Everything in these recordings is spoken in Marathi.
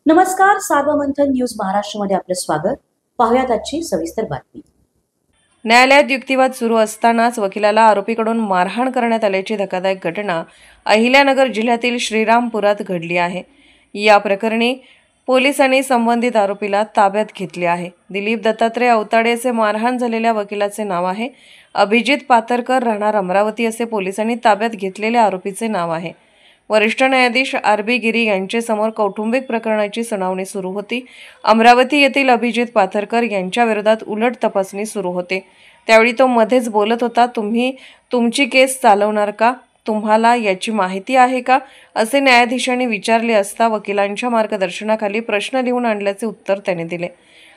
नमस्कार, सार्वमंथन न्यूज महाराष्ट्रमध्ये आपलं स्वागत. पाहुयात आजची सविस्तर बातमी. न्यायालयात युक्तिवाद सुरू असतानाच वकिलाला आरोपीकडून मारहाण करण्यात आल्याची धक्कादायक घटना अहिल्यानगर जिल्ह्यातील श्रीरामपुरात घडली आहे. या प्रकरणी पोलिसांनी संबंधित आरोपीला ताब्यात घेतले आहे. दिलीप दत्तात्रय अवताडे असे मारहाण झालेल्या वकिलाचे नाव आहे. अभिजित पातरकर, राहणार अमरावती असे पोलिसांनी ताब्यात घेतलेल्या आरोपीचे नाव आहे. वरिष्ठ न्यायाधीश आर.बी. गिरी यांच्यासमोर कौटुंबिक प्रकरणाची सुनावणी सुरू होती. अमरावती येथील अभिजित पाथरकर यांच्या विरोधात उलट तपासणी सुरू होते. त्यावेळी तो मध्येच बोलत होता, तुम्ही तुमची केस चालवणार का? तुम्हाला याची माहिती आहे का? असे न्यायाधीशांनी विचारले असता वकिलांच्या मार्गदर्शनाखाली प्रश्न लिहून आणल्याचे उत्तर त्याने दिले.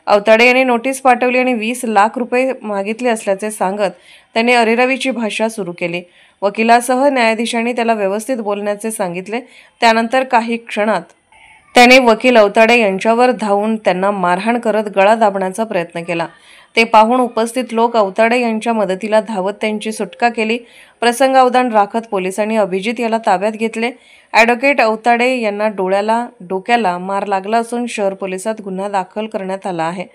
अवताडे यांनी नोटीस पाठवली आणि 20 लाख रुपये मागितले असल्याचे सांगत त्याने अरेरावीची भाषा सुरू केली. वकिलासह न्यायाधीशांनी त्याला व्यवस्थित बोलण्याचे सांगितले. त्यानंतर काही क्षणात त्याने वकील अवताडे यांच्यावर धावून त्यांना मारहाण करत गळा दाबण्याचा प्रयत्न केला. ते पाहून उपस्थित लोक अवताडे यांच्या मदतीला धावत त्यांची सुटका केली. प्रसंगावधान राखत पोलिसांनी अभिजित याला ताब्यात घेतले. ॲडव्होकेट अवताडे यांना डोक्याला मार लागला असून शहर पोलिसात गुन्हा दाखल करण्यात आला आहे.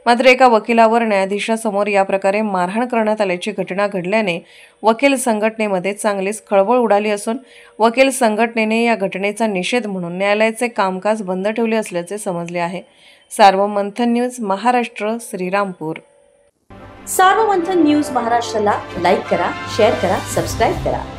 मात्र एका वकिलावर न्यायाधीशासमोर या प्रकारे मारहाण करण्यात आल्याची घटना घडल्याने वकील संघटनेमध्ये चांगलीच खळबळ उडाली असून वकील संघटनेने या घटनेचा निषेध म्हणून न्यायालयाचे कामकाज बंद ठेवले असल्याचे समजले आहे. सार्वमंथन न्यूज महाराष्ट्र, श्रीरामपूर. सार्वमंथन न्यूज महाराष्ट्राला लाईक करा, शेअर करा, सबस्क्राईब करा.